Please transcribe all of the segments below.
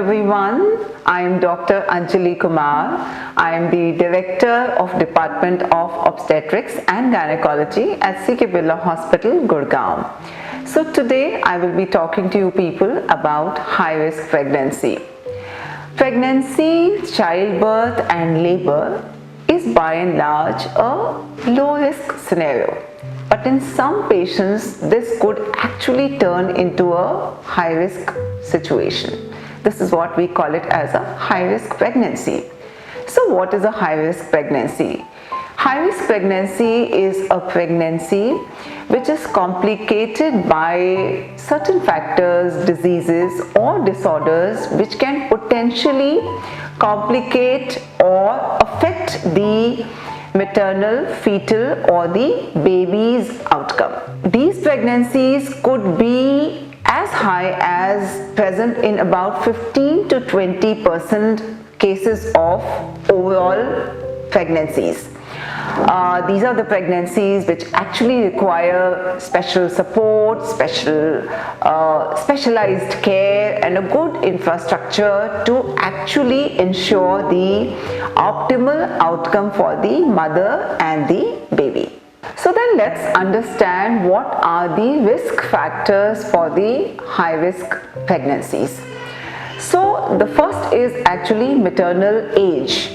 everyone. I am Dr. Anjali Kumar. I am the Director of Department of Obstetrics and Gynecology at C.K. Birla Hospital, Gurgaon. So today I will be talking to you people about high-risk pregnancy. Pregnancy, childbirth and labor is by and large a low-risk scenario. But in some patients, this could actually turn into a high-risk situation. This is what we call it as a high-risk pregnancy. So what is a high-risk pregnancy? High-risk pregnancy is a pregnancy which is complicated by certain factors, diseases or disorders which can potentially complicate or affect the maternal, fetal or the baby's outcome. These pregnancies could be as high as present in about 15 to 20% cases of overall pregnancies. These are the pregnancies which actually require special support, specialized care and a good infrastructure to actually ensure the optimal outcome for the mother and the baby. So then let's understand what are the risk factors for the high-risk pregnancies. So the first is actually maternal age.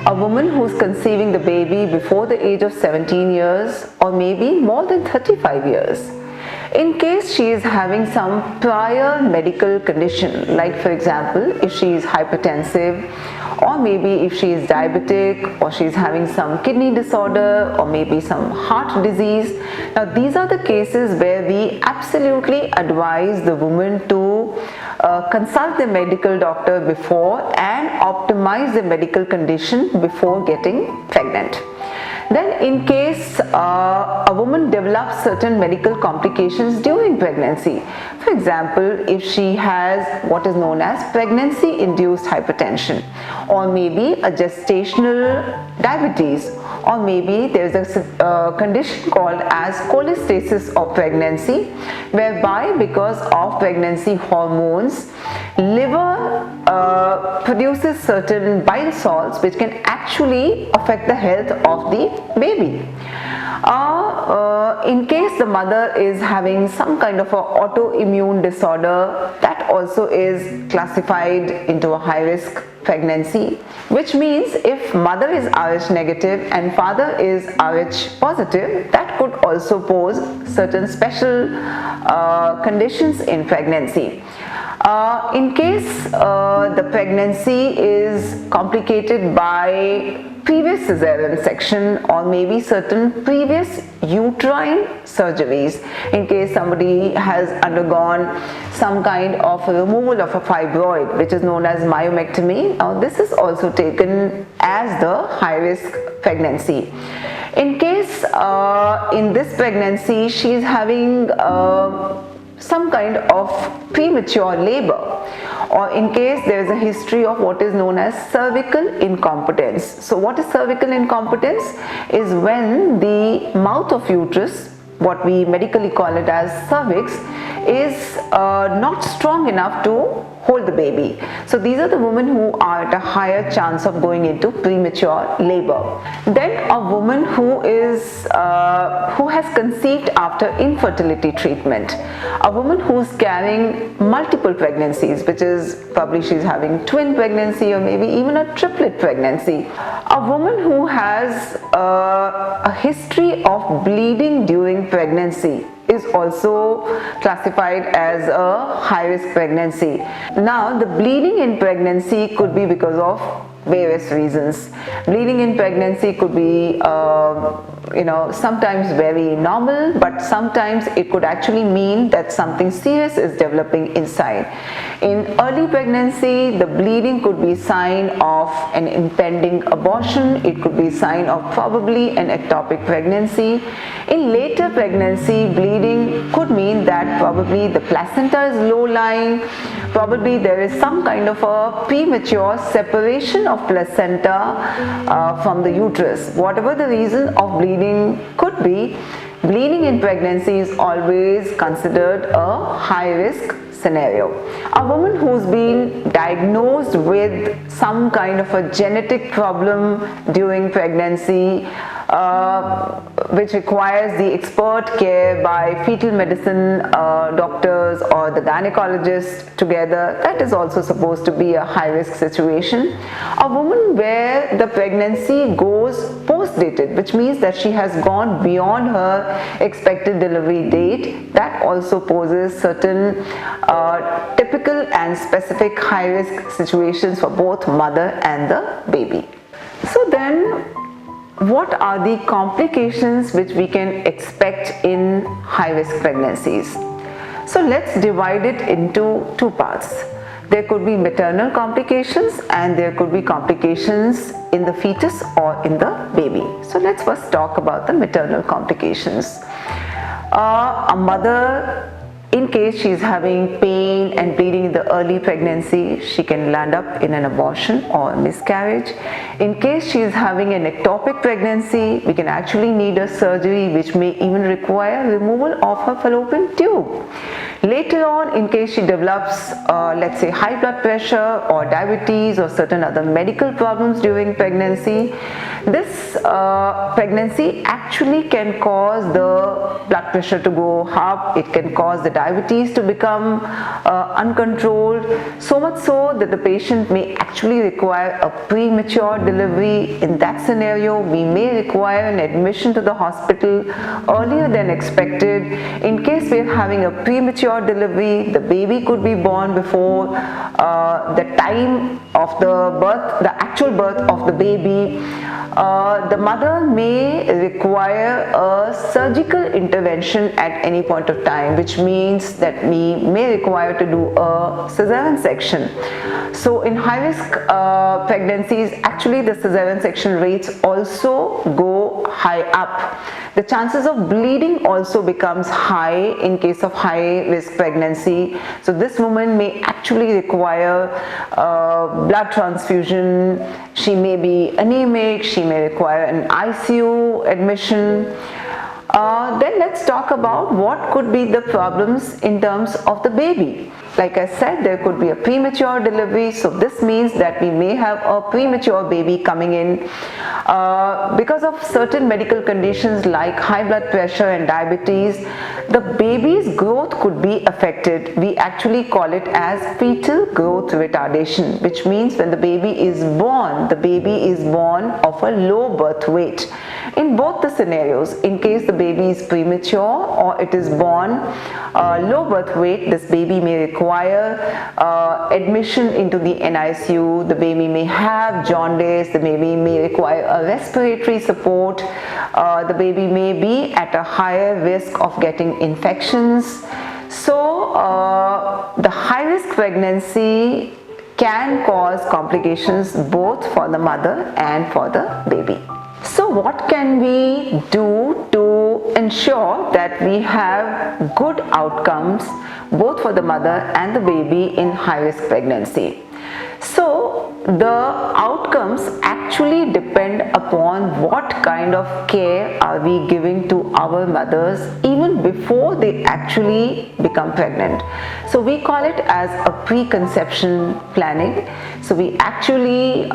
A woman who is conceiving the baby before the age of 17 years or maybe more than 35 years. In case she is having some prior medical condition, like for example, if she is hypertensive or maybe if she is diabetic or she is having some kidney disorder or maybe some heart disease. Now these are the cases where we absolutely advise the woman to consult the medical doctor before and optimize the medical condition before getting pregnant. Then in case a woman develops certain medical complications during pregnancy, for example, if she has what is known as pregnancy-induced hypertension or maybe a gestational diabetes or maybe there is a condition called as cholestasis of pregnancy, whereby because of pregnancy hormones, liver produces certain bile salts which can actually affect the health of the baby. In case the mother is having some kind of a autoimmune disorder, that also is classified into a high-risk pregnancy, which means if mother is Rh negative and father is Rh positive, that could also pose certain special conditions in pregnancy. In case the pregnancy is complicated by previous cesarean section or maybe certain previous uterine surgeries, in case somebody has undergone some kind of removal of a fibroid which is known as myomectomy. Now this is also taken as the high-risk pregnancy. In case in this pregnancy she is having some kind of premature labor, or in case there is a history of what is known as cervical incompetence. So what is cervical incompetence? Is when the mouth of uterus, what we medically call it as cervix, is not strong enough to hold the baby. So these are the women who are at a higher chance of going into premature labor. Then a woman who has conceived after infertility treatment, a woman who is carrying multiple pregnancies, which is probably she's having twin pregnancy or maybe even a triplet pregnancy, a woman who has a history of bleeding during pregnancy is also classified as a high-risk pregnancy. Now the bleeding in pregnancy could be because of various reasons. Bleeding in pregnancy could be sometimes very normal, but sometimes it could actually mean that something serious is developing inside. In early pregnancy, the bleeding could be sign of an impending abortion. It could be sign of probably an ectopic pregnancy. In later pregnancy, bleeding could mean that probably the placenta is low-lying, probably there is some kind of a premature separation of placenta from the uterus. Whatever the reason of bleeding could be, bleeding in pregnancy is always considered a high-risk scenario. A woman who's been diagnosed with some kind of a genetic problem during pregnancy, which requires the expert care by fetal medicine doctors or the gynecologist together, that is also supposed to be a high risk situation. A woman where the pregnancy goes post-dated, which means that she has gone beyond her expected delivery date, that also poses certain typical and specific high risk situations for both mother and the baby. So then, what are the complications which we can expect in high-risk pregnancies? So let's divide it into two parts. There could be maternal complications and there could be complications in the fetus or in the baby. So let's first talk about the maternal complications. A mother, in case she is having pain and bleeding in the early pregnancy, she can land up in an abortion or miscarriage. In case she is having an ectopic pregnancy, we can actually need a surgery which may even require removal of her fallopian tube. Later on, in case she develops, let's say, high blood pressure or diabetes or certain other medical problems during pregnancy, this pregnancy actually can cause the blood pressure to go up. It can cause the diabetes to become uncontrolled, so much so that the patient may actually require a premature delivery. In that scenario, we may require an admission to the hospital earlier than expected. In case we are having a premature delivery, the baby could be born before the time of the birth, the actual birth of the baby. The mother may require a surgical intervention at any point of time, which means that we may require to do a cesarean section. So in high risk pregnancies, actually the cesarean section rates also go high up. The chances of bleeding also becomes high in case of high risk pregnancy. So this woman may actually require blood transfusion. She may be anemic, she may require an ICU admission. Then let's talk about what could be the problems in terms of the baby. Like I said, there could be a premature delivery, so this means that we may have a premature baby coming in because of certain medical conditions like high blood pressure and diabetes. The baby's growth could be affected. We actually call it as fetal growth retardation, which means when the baby is born of a low birth weight. In both the scenarios, in case the baby is premature or it is born low birth weight, this baby may require admission into the NICU. The baby may have jaundice, the baby may require a respiratory support, the baby may be at a higher risk of getting infections. So the high risk pregnancy can cause complications both for the mother and for the baby. So what can we do to ensure that we have good outcomes both for the mother and the baby in high-risk pregnancy? So the outcomes actually depend upon what kind of care are we giving to our mothers even before they actually become pregnant. So we call it as a preconception planning. So we actually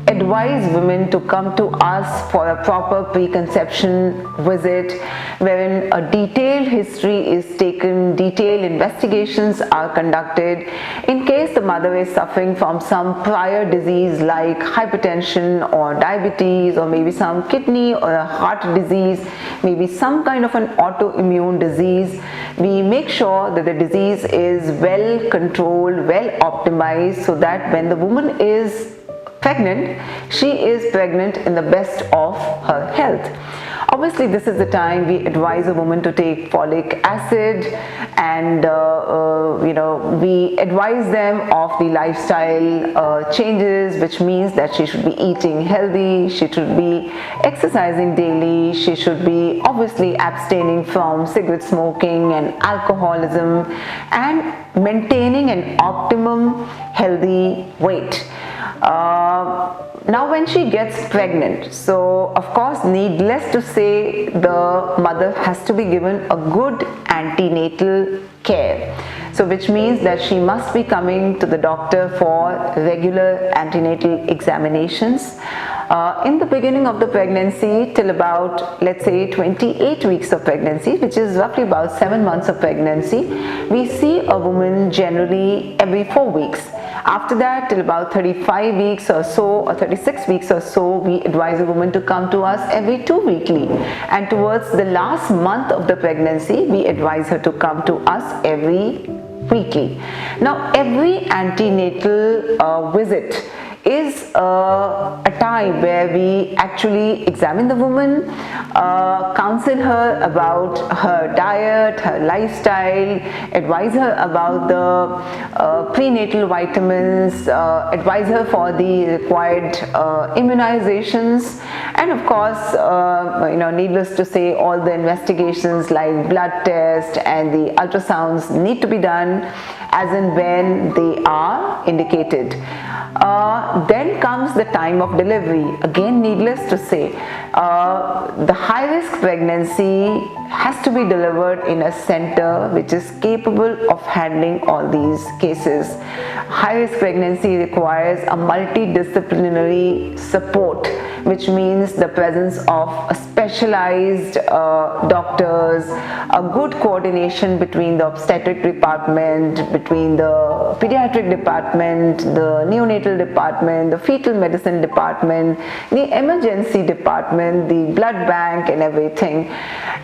advise women to come to us for a proper preconception visit, wherein a detailed history is taken, detailed investigations are conducted. In case the mother is suffering from some prior disease like hypertension or diabetes, or maybe some kidney or a heart disease, maybe some kind of an autoimmune disease, we make sure that the disease is well controlled, well optimized, so that when the woman is pregnant, she is pregnant in the best of her health. Obviously, this is the time we advise a woman to take folic acid, and we advise them of the lifestyle changes, which means that she should be eating healthy, she should be exercising daily, she should be obviously abstaining from cigarette smoking and alcoholism, and maintaining an optimum healthy weight. Now when she gets pregnant, so of course, needless to say, the mother has to be given a good antenatal care. So which means that she must be coming to the doctor for regular antenatal examinations. In the beginning of the pregnancy till about, let's say, 28 weeks of pregnancy, which is roughly about 7 months of pregnancy, we see a woman generally every 4 weeks. After that, till about 35 weeks or so, or 36 weeks or so, we advise a woman to come to us every 2 weekly, and towards the last month of the pregnancy, we advise her to come to us every weekly. Now, every antenatal visit is a time where we actually examine the woman, counsel her about her diet, her lifestyle, advise her about the prenatal vitamins, advise her for the required immunizations, and of course, needless to say, all the investigations like blood test and the ultrasounds need to be done as and when they are indicated. Then comes the time of delivery. Again, needless to say, the high-risk pregnancy has to be delivered in a center which is capable of handling all these cases. High-risk pregnancy requires a multidisciplinary support, which means the presence of specialized doctors, a good coordination between the obstetric department, between the pediatric department, the neonatal department, the fetal medicine department, the emergency department, the blood bank and everything.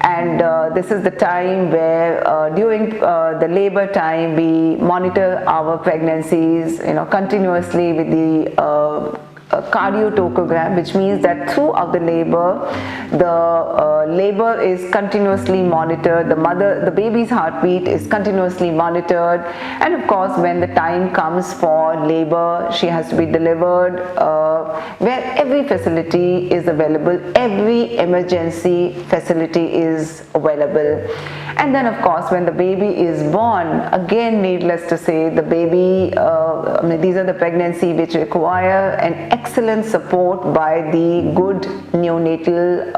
And this is the time where during the labor time we monitor our pregnancies continuously with the cardiotocogram, which means that throughout the labor is continuously monitored, the baby's heartbeat is continuously monitored, and of course when the time comes for labor, she has to be delivered where every facility is available, every emergency facility is available. And then of course when the baby is born, again needless to say, the baby, these are the pregnancy which require an excellent support by the good neonatal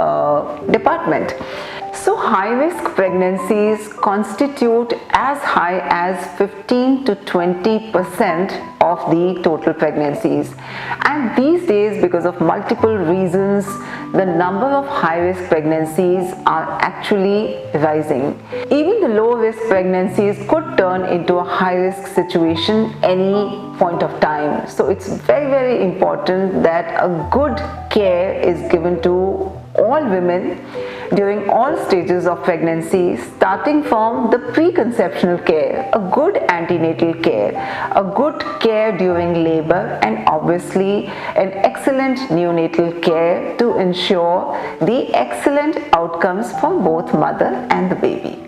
department. So high-risk pregnancies constitute as high as 15 to 20% of the total pregnancies, and these days, because of multiple reasons, the number of high-risk pregnancies are actually rising. Even the low-risk pregnancies could turn into a high-risk situation any point of time. So it's very, very important that a good care is given to all women during all stages of pregnancy, starting from the preconceptional care, a good antenatal care, a good care during labor, and obviously an excellent neonatal care to ensure the excellent outcomes for both mother and the baby.